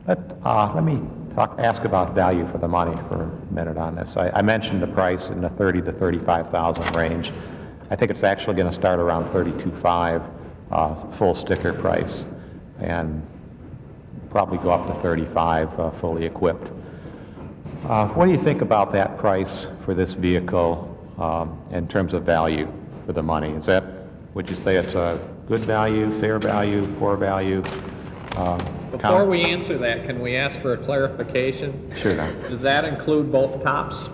Let me ask about value for the money for a minute on this. I mentioned the price in the 30 to 35,000 range. I think it's actually going to start around 32.5 full sticker price, and probably go up to 35 fully equipped. What do you think about that price for this vehicle in terms of value for the money? Would you say it's a good value, fair value, poor value? Before we answer that, can we ask for a clarification? Sure. Does that include both tops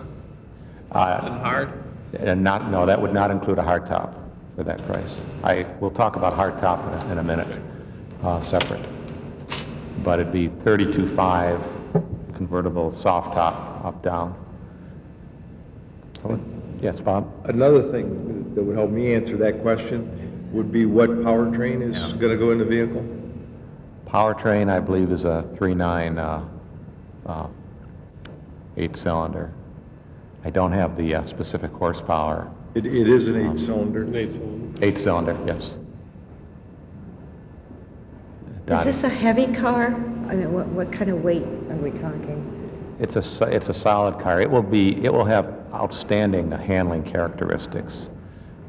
and hard? No, that would not include a hardtop for that price. We'll talk about hardtop in a minute, separate. But it'd be 32.5 convertible soft top, up down. Yes, Bob? Another thing that would help me answer that question would be what powertrain is going to go in the vehicle? Powertrain, I believe, is a 3.9 8-cylinder. I don't have the specific horsepower. It is an 8-cylinder. 8-cylinder, yes. Is this a heavy car? I mean, what kind of weight are we talking? It's a solid car. It will have outstanding handling characteristics.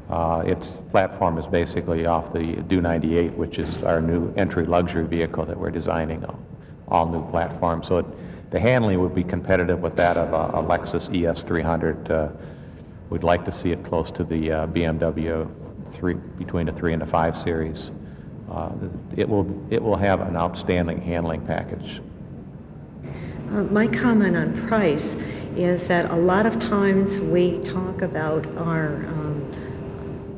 Its platform is basically off the Do 98, which is our new entry luxury vehicle that we're designing, all new platform. So the handling would be competitive with that of a Lexus ES300. We'd like to see it close to the BMW between the 3 and the 5 series. It will have an outstanding handling package. My comment on price is that a lot of times we talk about our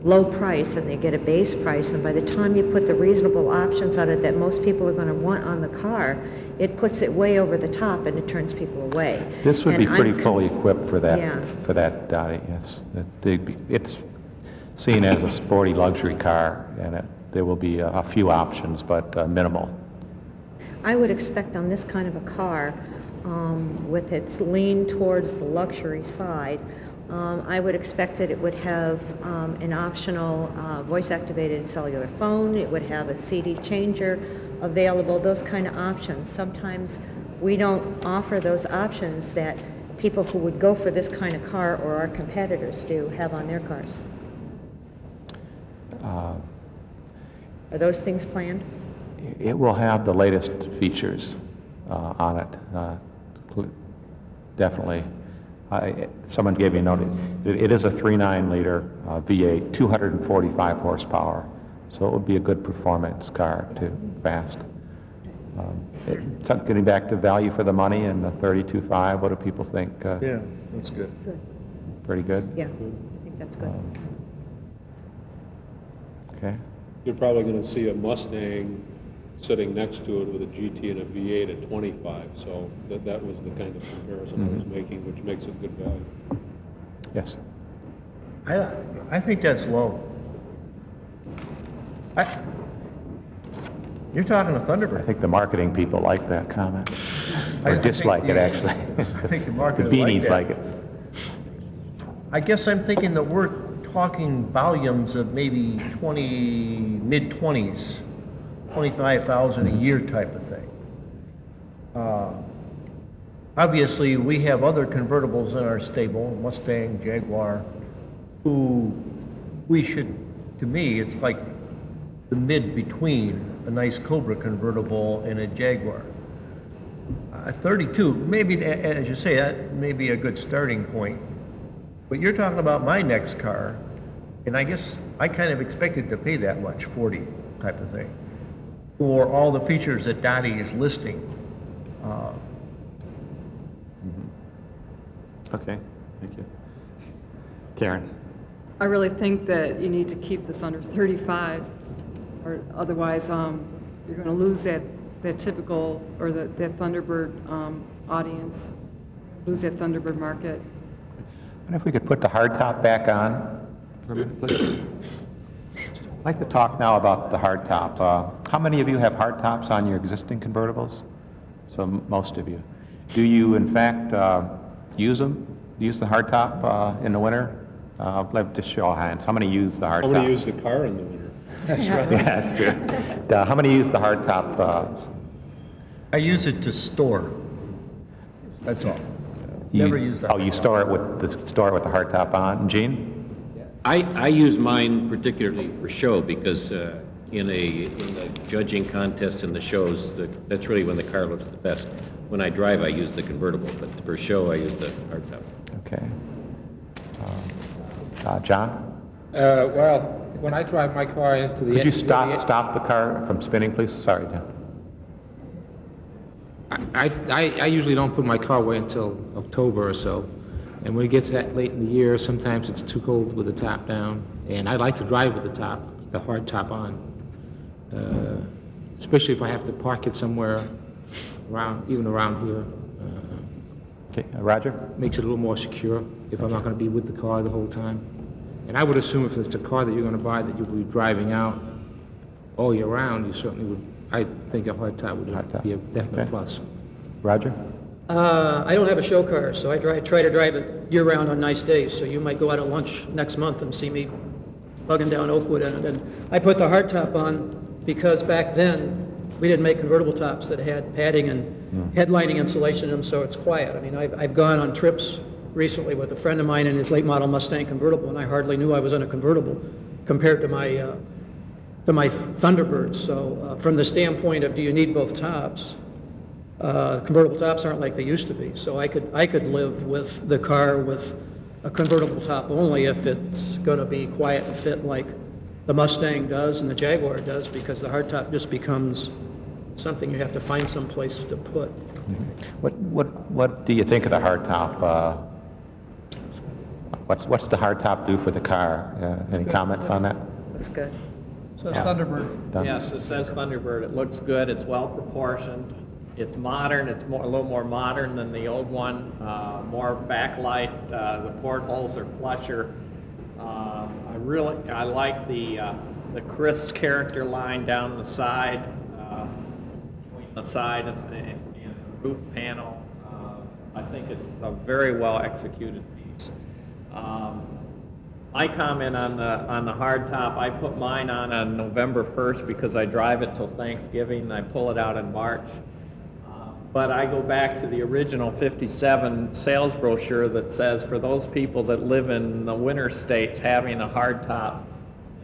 low price and they get a base price, and by the time you put the reasonable options on it that most people are going to want on the car, it puts it way over the top and it turns people away. This would be pretty fully equipped for that, yeah. for that Dottie, yes. It's seen as a sporty luxury car, and there will be a few options, but minimal. I would expect on this kind of a car, with its lean towards the luxury side, I would expect that it would have an optional voice-activated cellular phone. It would have a CD changer available, those kind of options. Sometimes we don't offer those options that people who would go for this kind of car or our competitors do have on their cars. Are those things planned? It will have the latest features on it, definitely. Someone gave me a note. It is a 3.9 liter V8, 245 horsepower, so it would be a good performance car too, fast. Getting back to value for the money and the 32.5, what do people think? Yeah, that's good. Good. Pretty good? Yeah, I think that's good. Okay. You're probably going to see a Mustang sitting next to it with a GT and a V8 at 25, so that was the kind of comparison I was making, which makes it good value. Yes. I think that's low. You're talking a I Thunderbird. think the marketing people like that comment. I Or think dislike it, the- actually. I think the The market beanies that. like it. I guess I'm thinking that we're talking volumes of maybe mid-20s, 25,000 a year type of thing. Obviously, we have other convertibles in our stable, Mustang, Jaguar, who we should, to me, it's like the mid between a nice Cobra convertible and a Jaguar. 32, maybe, as you say, that may be a good starting point. But you're talking about my next car, and I guess I kind of expected to pay that much, 40 type of thing, for all the features that Dottie is listing. Okay, thank you. Karen? I really think that you need to keep this under 35, or otherwise you're going to lose that typical, or that Thunderbird audience, lose that Thunderbird market. And if we could put the hardtop back on for a minute, please. I'd like to talk now about the hardtop. How many of you have hardtops on your existing convertibles? So most of you. Do you, in fact, use them? Use the hardtop in the winter? Let me just show hands. How many use the hardtop? How many use the car in the winter? Yeah, that's true. How many use the hardtop I use it to store. That's all. You- Never use that. Oh, you store it with the hardtop on. Gene? I use mine particularly for show because in the judging contest and the shows, that's really when the car looks the best. When I drive, I use the convertible, but for show, I use the hardtop. Okay. John? Well, when I drive my car into the... Could you stop the car from spinning, please? Sorry, John. I usually don't put my car away until October or so. And when it gets that late in the year, sometimes it's too cold with the top down. And I like to drive with the hard top on. Especially if I have to park it somewhere even around here. Okay, Roger? Makes it a little more secure if I'm not going to be with the car the whole time. And I would assume if it's a car that you're going to buy that you'll be driving out all year round, you certainly would, I think a hard top would be a definite Okay. plus. Roger? I don't have a show car, so I try to drive it year-round on nice days. So you might go out at lunch next month and see me bugging down Oakwood in it. And I put the hardtop on because back then, we didn't make convertible tops that had padding and headlining insulation in them, so it's quiet. I mean, I've gone on trips recently with a friend of mine in his late model Mustang convertible, and I hardly knew I was in a convertible compared to my Thunderbird. So from the standpoint of do you need both tops, convertible tops aren't like they used to be. So I could live with the car with a convertible top only if it's going to be quiet and fit like the Mustang does and the Jaguar does, because the hardtop just becomes something you have to find some place to put. What do you think of the hardtop? What's the hardtop do for the car? Any comments on that? Looks good. So Yeah. Thunderbird. Done. Yes, it says Thunderbird. It looks good. It's well proportioned. It's modern. It's a little more modern than the old one. More backlight. The portholes are flusher. I like the Chris character line down the side, between the side and the roof panel. I think it's a very well executed piece. My comment on the hardtop, I put mine on November 1st because I drive it till Thanksgiving and I pull it out in March. But I go back to the original 57 sales brochure that says for those people that live in the winter states, having a hardtop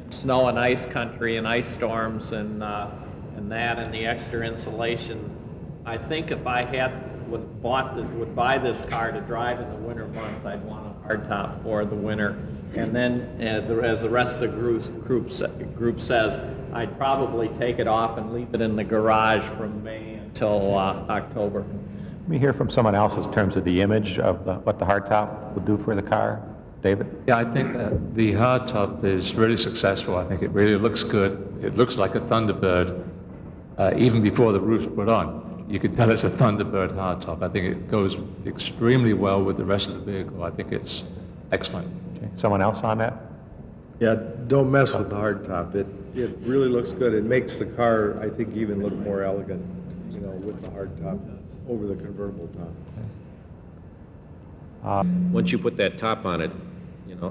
in snow and ice country and ice storms and that and the extra insulation, I think if I would buy this car to drive in the winter months, I'd want a hardtop for the winter. And then, as the rest of the group says, I'd probably take it off and leave it in the garage from May until October. Let me hear from someone else in terms of the image of what the hardtop would do for the car. David? Yeah, I think that the hardtop is really successful. I think it really looks good. It looks like a Thunderbird, even before the roof's put on. You can tell it's a Thunderbird hardtop. I think it goes extremely well with the rest of the vehicle. I think it's excellent. Okay. Someone else on that? Yeah, don't mess with the hardtop. It really looks good. It makes the car, I think, even look more elegant, with the hardtop over the convertible top. Once you put that top on it,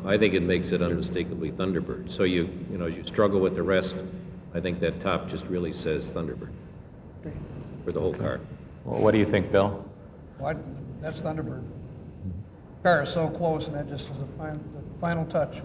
I think it makes it unmistakably Thunderbird. So as you struggle with the rest, I think that top just really says Thunderbird for the whole car. Well, what do you think, Bill? That's Thunderbird. Car is so close, and that just is the final touch.